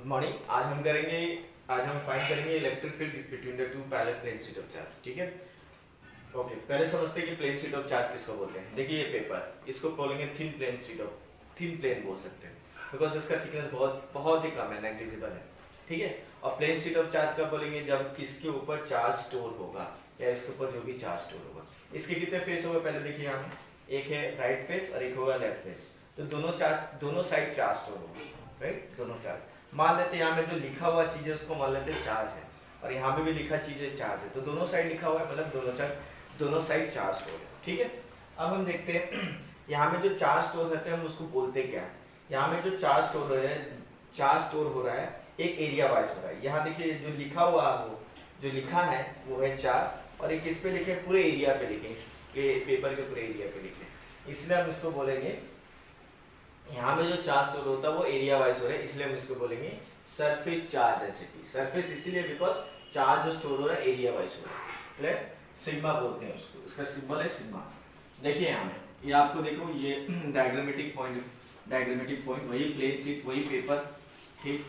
Morning. आज हम find करेंगे electric field between the two parallel plane sheet of charge. ठीक है, ओके। पहले समझते हैं कि प्लेन शीट ऑफ चार्ज किसको बोलते हैं। देखिए ये पेपर, इसको बोलेंगे थिन प्लेन बोल सकते हैं, बिकॉज इसका थिकनेस बहुत ही कम है, नेग्लिजिबल है। ठीक है, और प्लेन शीट ऑफ चार्ज कब बोलेंगे, जब इसके ऊपर चार्ज स्टोर होगा या इसके ऊपर जो भी चार्ज स्टोर होगा। इसके कितने फेस होंगे पहले देखिए, यहाँ पे एक है राइट फेस और एक होगा लेफ्ट फेस। तो दोनों साइड चार्ज स्टोर होगा, राइट, दोनों चार्ज। मान लेते हैं यहाँ में जो लिखा हुआ चीज है उसको मान लेते हैं चार्ज है, और यहाँ पे भी लिखा चीज है चार्ज है, तो दोनों साइड लिखा हुआ है, मतलब दोनों साइड चार्ज स्टोर है। ठीक है, अब हम देखते हैं यहाँ में जो चार्ज स्टोर रहते हैं हम उसको बोलते क्या है। यहाँ में जो चार्ज स्टोर हो रहा है एक एरिया वाइज हो रहा है। यहाँ देखिए जो लिखा हुआ वो जो लिखा है वो है चार्ज, और एक किस पे लिखे, पूरे एरिया पे लिखे, इसके पेपर के पूरे एरिया पे लिखे। इसलिए हम इसको बोलेंगे, यहाँ में जो चार्ज स्टोर होता है वो एरिया वाइज हो रहा है, इसलिए हम इसको बोलेंगे सरफेस चार्ज डेंसिटी। सरफेस इसीलिए बिकॉज चार्ज जो स्टोर हो रहा है एरिया वाइज हो रहा है, क्लियर। सिग्मा बोलते हैं उसको, इसका सिंबल है सिग्मा। देखिए यहाँ में ये आपको देखो, ये डायग्रामेटिक पॉइंट वही प्लेन शीट वही पेपर, ठीक।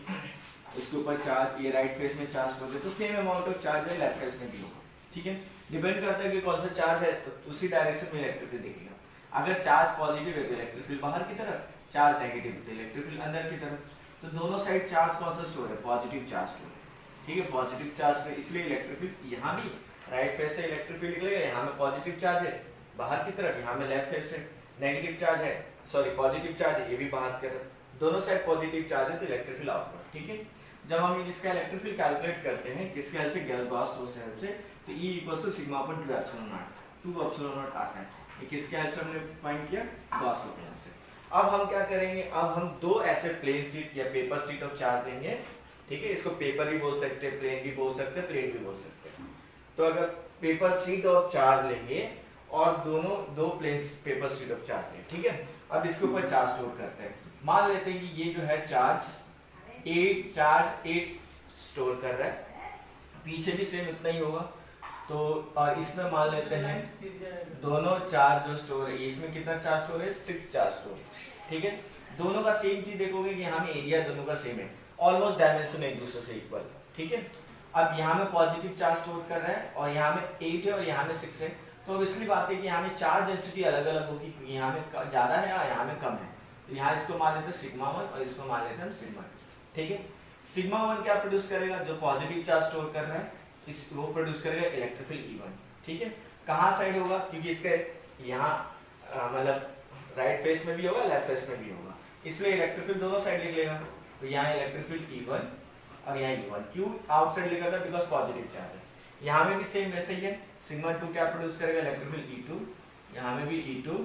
इसके ऊपर चार्ज, ये राइट फेस में चार्ज स्टोर है, तो सेम अमाउंट ऑफ चार्ज है लेफ्ट फेस में भी होगा। ठीक है, डिपेंड करता है कि कौन सा चार्ज है, तो उसी डायरेक्शन में इलेक्ट्रिक फील्ड दिखेगा। अगर चार्ज पॉजिटिव है तो इलेक्ट्रिक फील्ड बाहर की तरफ, चार्ज नेगेटिव है तो इलेक्ट्रिक फील्ड अंदर की तरफ। तो दोनों साइड चार्ज कौन सा स्टोर है, पॉजिटिव चार्ज स्टोर है। ठीक है, पॉजिटिव चार्ज है, इसलिए इलेक्ट्रिक फील्ड यहाँ भी राइट फेस से इलेक्ट्रिक फील्ड निकलेगा, यहाँ में पॉजिटिव चार्ज है बाहर की तरफ, यहाँ में लेफ्ट फेस से नेगेटिव चार्ज है, सॉरी पॉजिटिव चार्ज है, ये भी बाहर की तरफ, दोनों साइड पॉजिटिव चार्ज है तो इलेक्ट्रिक फील्ड आउटवर्ड। ठीक है, जब हम इसका इलेक्ट्रिक फील्ड कैलकुलेट करते हैं किसके हेल्प से, गॉस लॉ से हेल्प से, तो E equals to sigma upon 2 epsilon naught आता है। ये किसके हेल्प से हमने फाइंड किया, गॉस लॉ के हेल्प से। अब हम क्या करेंगे, अब हम दो ऐसे प्लेन शीट या पेपर शीट ऑफ चार्ज लेंगे। ठीक है, इसको पेपर भी बोल सकते हैं, प्लेन भी बोल सकते हैं, प्लेन भी बोल सकते हैं। तो अगर पेपर शीट ऑफ चार्ज लेंगे और दो plain paper sheet of charge लेंगे, ठीक है। अब इसके ऊपर चार्ज स्टोर करते हैं। मान लेते हैं कि ये जो है चार्ज 8 स्टोर कर रहा है, पीछे भी सेम इतना ही होगा। तो और इसमें मान लेते हैं दोनों चार्ज जो स्टोर है, इसमें कितना चार्ज स्टोर है, 6 चार्ज स्टोर है। ठीक है, दोनों का सेम चीज देखोगे कि यहाँ में एरिया दोनों का सेम है, ऑलमोस्ट डायमेंशन एक दूसरे से इक्वल। ठीक है, अब यहाँ में पॉजिटिव चार्ज स्टोर कर रहा है और यहाँ में 8 है और यहाँ में 6 है, तो इसलिए बात है कि यहाँ में चार्ज डेंसिटी अलग अलग होगी, क्योंकि यहाँ में ज्यादा है और यहाँ में कम है। तो यहाँ इसको मान लेते हैं सिग्मा 1 और इसको मान लेते हैं सिग्मा 2। ठीक है, सिग्मा 1 क्या प्रोड्यूस करेगा, जो पॉजिटिव चार्ज स्टोर कर रहा है इस वो प्रोड्यूस करेगा इलेक्ट्रिक फील्ड E1। ठीक है, कहाँ साइड होगा, क्योंकि इसके यहाँ मतलब राइट फेस में भी होगा लेफ्ट फेस में भी होगा, इसलिए इलेक्ट्रिक फील्ड दोनों साइड लिख लेगा। तो यहाँ इलेक्ट्रिक फील्ड E1 और यहाँ E1, क्यों आउटसाइड लिखा था, बिकॉज पॉजिटिव चार्ज है। यहाँ में भी सेम वैसे ही है, सिग्मा 2 क्या प्रोड्यूस करेगा, इलेक्ट्रिक फील्ड E2, यहाँ में भी E2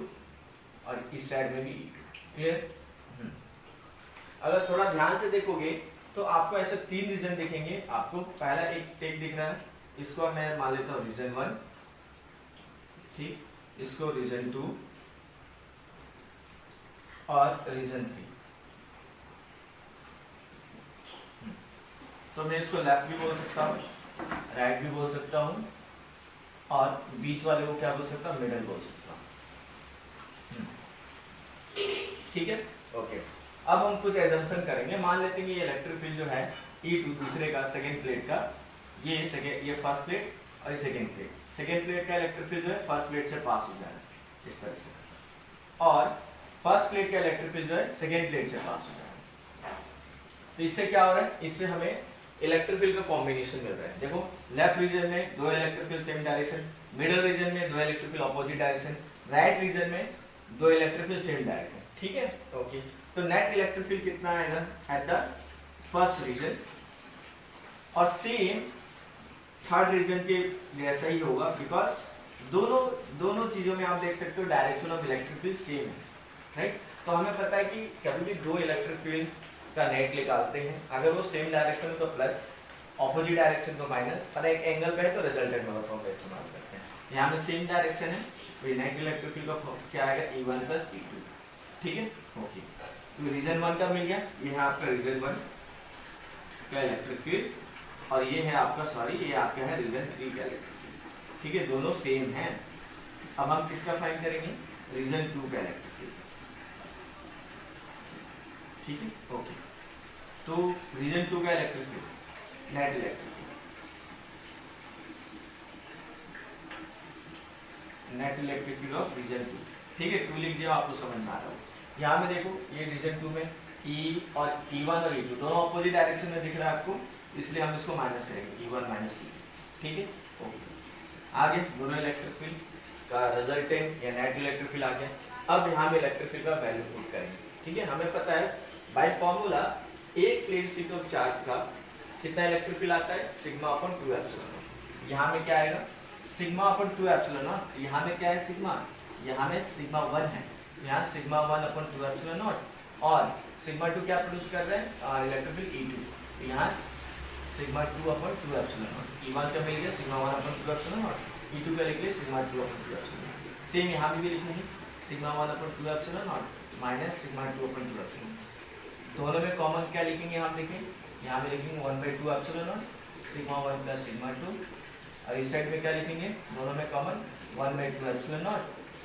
और इस साइड में भी E2। क्लियर। अगर थोड़ा ध्यान से देखोगे तो आपको ऐसे 3 रीजन दिखेंगे। आपको पहला एक टेक दिख रहा है, इसको मैं मान लेता हूँ रीजन 1, ठीक, इसको रीजन 2 और रीजन 3। तो मैं इसको लेफ्ट भी बोल सकता हूँ, राइट भी बोल सकता हूँ, और बीच वाले को क्या बोल सकता हूँ, मिडल बोल सकता हूँ। ठीक है, ओके। अब हम कुछ एजम्पशन करेंगे। मान लेते हैं कि ये इलेक्ट्रिक फील्ड जो है E2 दूसरे का, सेकेंड प्लेट का, ये फर्स्ट प्लेट और ये सेकेंड प्लेट का इलेक्ट्रिक फील्ड जो है फर्स्ट प्लेट से पास हो जा रहा है इस तरह से, और फर्स्ट प्लेट का इलेक्ट्रिक फील्ड जो है सेकेंड प्लेट से पास हो जा रहा है। तो इससे क्या हो रहा है, इससे हमें इलेक्ट्रिक फील्ड का कॉम्बिनेशन मिल रहा है। देखो लेफ्ट रीजन में 2 electric field same direction, middle region में 2 electric field opposite direction, right region में 2 इलेक्ट्रिक फील्ड सेम डायरेक्शन। ठीक है, ओके। तो नेट इलेक्ट्रिक फील्ड कितना आएगा एट द फर्स्ट रीजन, और सेम थर्ड रीजन के जैसा ही होगा, बिकॉज दोनों चीजों में आप देख सकते हो direction of electric field same है, राइट। तो हमें पता है कि कभी भी 2 इलेक्ट्रिक फील्ड का नेट निकालते हैं, अगर वो सेम डायरेक्शन है तो प्लस, ऑपोजिट डायरेक्शन तो माइनस, और एक एंगल पे है तो रिजल्टेंट नंबर फॉर्म का इस्तेमाल करते हैं। यहाँ में सेम डायरेक्शन है तो नेट इलेक्ट्रिक फील्ड का क्या आएगा, E1 प्लस E2। ठीक है, ओके। तो रीजन 1 का मिल गया, ये है आपका रीजन 1 का इलेक्ट्रिक फील्ड, और ये है आपका ये आपका है रीजन 3 का इलेक्ट्रिक फील्ड। ठीक है, दोनों सेम हैं। अब हम किसका फाइंड करेंगे, रीजन 2 का इलेक्ट्रिक फील्ड। ठीक है, ओके। तो रीजन 2 का electric field net electric field of region 2, ठीक है 2 लिख दिया, आपको समझ में आ रहा हो। यहाँ में देखो ये रीजन 2 में E और E1 और E2 दोनों अपोजिट डायरेक्शन में दिख रहा है आपको, इसलिए हम इसको माइनस करेंगे E1 माइनस E2, ठीक है ओके। आगे दोनों इलेक्ट्रिक फील्ड का रिजल्टेंट या नेट इलेक्ट्रिक फील्ड आ गया। अब यहाँ में इलेक्ट्रिक फील्ड का वैल्यू पुट करेंगे, ठीक है। हमें पता है बाय फॉर्मूला एक प्लेन शीट ऑफ चार्ज का कितना इलेक्ट्रिक फील्ड आता है, सिग्मा अपॉन 2 एप्सिलॉन। यहाँ में क्या आएगा, सिग्मा अपॉन 2 एप्सिलॉन नॉट। यहाँ में क्या है सिग्मा, यहाँ में सिग्मा 1 है, यहाँ सिग्मा 1 अपॉन 2 एप्सिलॉन नॉट, और सिग्मा 2 क्या प्रोड्यूस कर रहे हैं इलेक्ट्रिक फील्ड E2, तो यहाँ sigma 2 upon 2 epsilon not. E1 का मिल गया sigma 1 upon 2 epsilon not, E2 का लिख लिया sigma 2 upon 2 epsilon not. Same यहाँ भी लिखेंगे sigma 1 upon 2 epsilon not minus sigma 2 upon 2 epsilon. दोनों में कॉमन क्या लिखेंगे, हम देखें यहाँ में लिखेंगे 1/2 epsilon not sigma 1 plus sigma 2, और इस साइड में क्या लिखेंगे, दोनों में common 1/2 epsilon not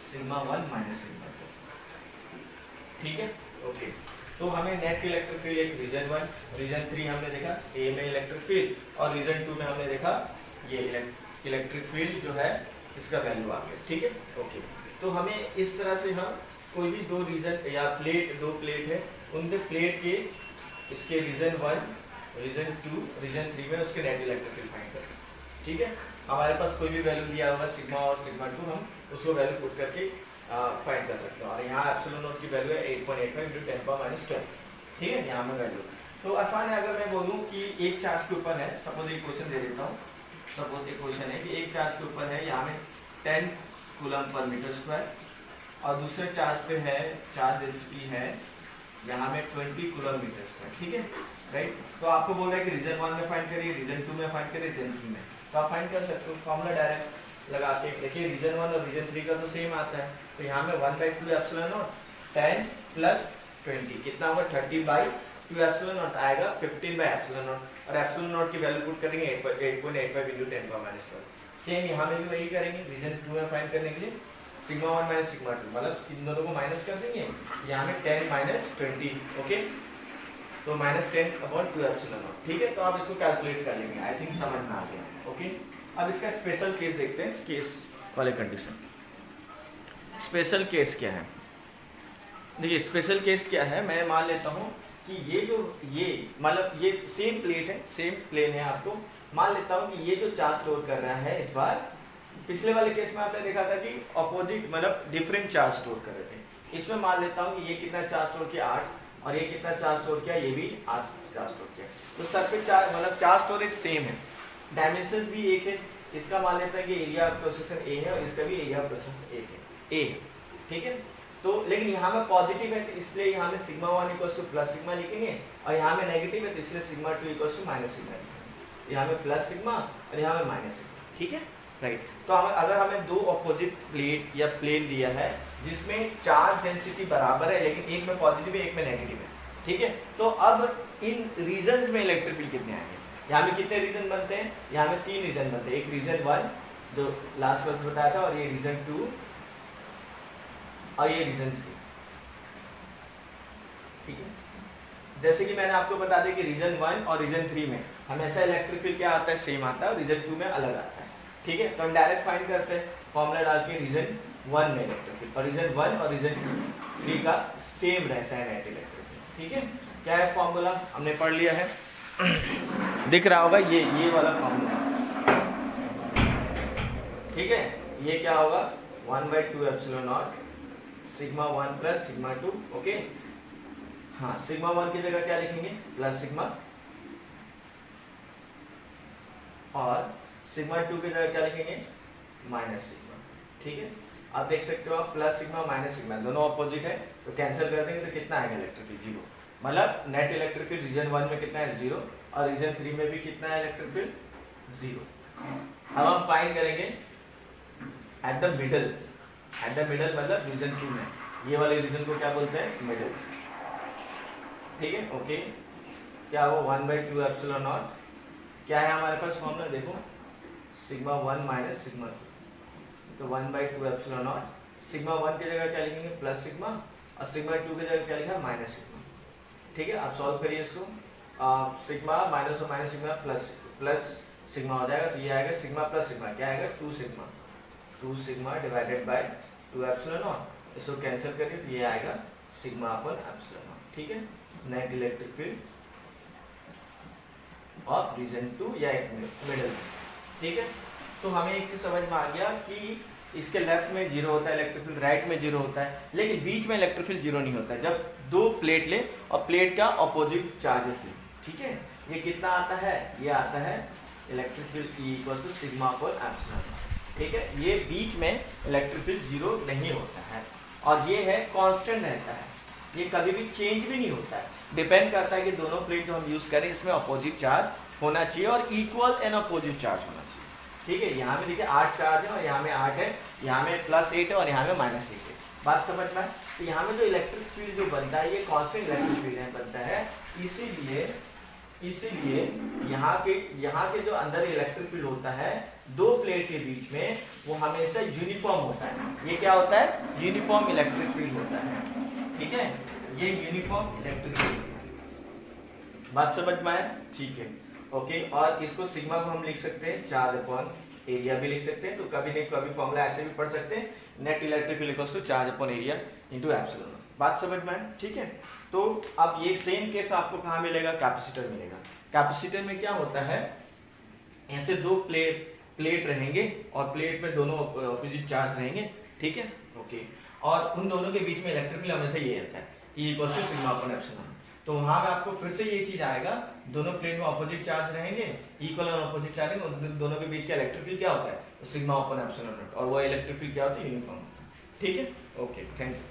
sigma 1 minus sigma 2, ठीक है ओके। तो हमें नेट इलेक्ट्रिक फील्ड एक रीजन 1 रीजन 3 हमने देखा सेम है इलेक्ट्रिक फील्ड, और रीजन 2 में हमने देखा ये इलेक्ट्रिक फील्ड जो है इसका वैल्यू आ गया, ठीक है ओके। तो हमें इस तरह से हम कोई भी दो रीजन या दो प्लेट है, उनके प्लेट के इसके रीजन 1 रीजन 2 रीजन 3 में उसके नेट इलेक्ट्रिक फील्ड फाइंड करते हैं, ठीक है। हमारे पास कोई भी वैल्यू दिया होगा सिग्मा और सिग्मा 2, हम उसको वैल्यू पुट करके फाइंड कर सकते हैं। और यहाँ एप्सिलॉन नॉट की वैल्यू है 8.85 × 10⁻², ठीक है यहाँ में वैल्यू। तो आसान है, अगर मैं बोलूँ कि एक चार्ज के ऊपर है, सपोज एक क्वेश्चन दे देता हूँ, सपोज एक क्वेश्चन है कि एक चार्ज के ऊपर है यहाँ में 10 कूलम पर मीटर स्क्वायर, और दूसरे चार्ज पे है चार्ज डेंसिटी है यहाँ में 20 कूलम मीटर स्क्वायर, ठीक है राइट। तो आपको बोल रहा है कि रीजन 1 में फाइंड करिए, रीजन 2 में फाइंड करिए, रीजन 3 में, तो आप फाइंड कर सकते हो फॉर्मूला डायरेक्ट लगा के। देखिए रीजन 1 और रीजन 3 का तो सेम आता है, तो यहाँ में 1/2 एप्सिलॉन नॉट 10 प्लस 20 कितना होगा 30/2 एप्सिलॉन नॉट आएगा 15/एप्सिलॉन नॉट, और एप्सिलॉन नॉट की वैल्यू पुट करेंगे 8.85 × 10⁻²। सेम यहाँ में भी वही करेंगे, रीजन 2 में फाइंड करने के लिए सिग्मा 1 माइनस सिग्मा 2, मतलब इन दोनों को माइनस कर देंगे, यहाँ में 10 माइनस 20 ओके, तो -10/2 एप्सिलॉन नॉट, ठीक है। तो आप इसको कैलकुलेट कर लेंगे, आई थिंक समझ में आ गया ओके। अब इसका स्पेशल केस देखते हैं, केस वाले कंडीशन। स्पेशल केस क्या है, देखिए स्पेशल केस क्या है, मैं मान लेता हूँ कि ये मतलब ये सेम प्लेट है, सेम प्लेन है, आपको मान लेता हूँ कि ये जो चार्ज स्टोर कर रहा है, इस बार पिछले वाले केस में आपने देखा था कि अपोजिट मतलब डिफरेंट चार्ज स्टोर कर रहे थे, इसमें मान लेता हूँ कि ये कितना चार्ज स्टोर किया 8, और ये कितना चार्ज स्टोर किया, ये भी 8 चार्ज स्टोर किया। तो सब पे चार्ज मतलब चार्ज स्टोरेज सेम है, डायमेंशन भी एक है, इसका मान लेते हैं कि area of cross section A है, और इसका भी area of cross section A है, ठीक है। तो लेकिन यहाँ में पॉजिटिव है, तो इसलिए यहाँ में सिग्मा 1 = प्लस सिग्मा लिखेंगे, और यहाँ में नेगेटिव है, तो इसलिए सिग्मा 2 = माइनस सिग्मा लिखेंगे। यहाँ में प्लस सिग्मा और यहाँ में माइनस सिग्मा, ठीक है राइट। तो अगर हमें दो अपोजिट प्लेट या प्लेन दिया है जिसमें चार्ज डेंसिटी बराबर है, लेकिन एक में पॉजिटिव है एक में नेगेटिव है, ठीक है। तो अब इन रीजन्स में इलेक्ट्रिक फील्ड कितने आएंगे, यहाँ में कितने रीजन बनते हैं, यहाँ में 3 रीजन बनते हैं, एक रीजन 1 जो लास्ट वक्त बताया था, और ये रीजन 2 और ये रीजन 3, ठीक है। जैसे कि मैंने आपको बता दिया कि रीजन 1 और रीजन 3 में हमेशा इलेक्ट्रिक फील्ड क्या आता है, सेम आता है, और रीजन 2 में अलग आता है, ठीक है। तो हम डायरेक्ट फाइंड करते हैं फॉर्मूला डाल के, रीजन 1 में इलेक्ट्रिक फील्ड और रीजन 1 और रीजन 3 का सेम रहता है नेट इलेक्ट्रिक फील्ड, ठीक है। क्या है फॉर्मूला, हमने पढ़ लिया है, दिख रहा होगा ये वाला फॉर्मूला, ठीक है। ये क्या होगा 1/2 epsilon not sigma 1 plus sigma 2 okay. हाँ सिग्मा 1 की जगह क्या लिखेंगे प्लस सिग्मा, और सिग्मा 2 की जगह क्या लिखेंगे माइनस सिग्मा, ठीक है। आप देख सकते हो आप प्लस सिग्मा माइनस सिग्मा दोनों ऑपोजिट है, तो कैंसिल कर देंगे तो कितना आएगा इलेक्ट्रिक फील्ड 0, मतलब नेट इलेक्ट्रिक फील्ड रीजन 1 में कितना है 0, और रीजन 3 में भी कितना है इलेक्ट्रिक फील्ड 0। अब हम फाइंड करेंगे एट द मिडल मतलब रीजन 2 में, ये वाले रीजन को क्या बोलते हैं मिडल, ठीक है ओके। क्या वो 1/2 एप्सिलॉन नॉट, क्या है हमारे पास फॉर्मूला देखो सिग्मा 1 माइनस सिग्मा 2, तो 1/2 एप्सिलॉन नॉट, सिग्मा 1 की जगह क्या लिखेंगे प्लस सिग्मा, और सिग्मा 2 की जगह क्या लिखा माइनस सिग्मा, ठीक है। आप सॉल्व करिए इसको, सिग्मा माइनस और minus sigma plus plus sigma हो जाएगा, तो ये आएगा सिग्मा प्लस सिग्मा, क्या आएगा 2 sigma divided by 2 epsilon not. इसको कैंसिल करिए तो ये आएगा सिग्मा अपन एप्सिलॉन नॉट। ठीक है, net electric field of region 2 या मिडिल में। ठीक है, तो हमें एक चीज समझ में आ गया कि इसके लेफ्ट में 0 होता है इलेक्ट्रिक फील्ड, राइट में 0 होता है, लेकिन बीच में इलेक्ट्रिक फील्ड 0 नहीं होता है जब दो प्लेट ले और प्लेट का अपोजिट चार्जेस ले। ठीक है, ये कितना आता है, ये आता है electric field E equal to sigma upon epsilon. ठीक है, ये बीच में इलेक्ट्रिक फील्ड 0 नहीं होता है और ये है कांस्टेंट रहता है, ये कभी भी चेंज भी नहीं होता है। डिपेंड करता है कि दोनों प्लेट जो हम यूज करें इसमें अपोजिट चार्ज होना चाहिए और इक्वल एंड अपोजिट चार्ज होना चाहिए। ठीक है, यहाँ में देखिए 8 चार्ज है और यहाँ में 8 है, यहाँ में +8 है और यहाँ में -8 है। बात समझ में? तो यहाँ में जो इलेक्ट्रिक फील्ड जो बनता है ये कांस्टेंट इलेक्ट्रिक फील्ड बनता है, इसीलिए यहाँ के जो अंदर इलेक्ट्रिक फील्ड होता है दो प्लेट के बीच में वो हमेशा यूनिफॉर्म होता है। ये क्या होता है, यूनिफॉर्म इलेक्ट्रिक फील्ड होता है। ठीक है, ये यूनिफॉर्म इलेक्ट्रिक फील्ड। बात समझ में आए? ठीक है, ओके। और इसको सिग्मा को हम लिख सकते हैं चार्ज अपॉन एरिया भी लिख सकते हैं, तो कभी नहीं कभी फॉर्मूला ऐसे भी पढ़ सकते हैं, net electric field equals to charge upon area into epsilon. बात समझ में आए? ठीक है, तो अब ये सेम केस आपको कहाँ मिलेगा, कैपेसिटर मिलेगा। कैपेसिटर में क्या होता है, ऐसे दो प्लेट रहेंगे और प्लेट में दोनों ऑपोजिट चार्ज रहेंगे। ठीक है, ओके। और उन दोनों के बीच में इलेक्ट्रिक फील्ड हमेशा ये होता है E equals to sigma upon epsilon. तो वहां में आपको फिर से ये चीज आएगा, दोनों प्लेट में ऑपोजिट चार्ज रहेंगे, इक्वल और ऑपोजिट चार्ज, दोनों के बीच का इलेक्ट्रिक फील्ड क्या होता है, सिग्मा अपॉन एप्सिलॉन नॉट, और वो इलेक्ट्रिक फील्ड क्या होता है, यूनिफॉर्म होता है। ठीक है, ओके, थैंक यू।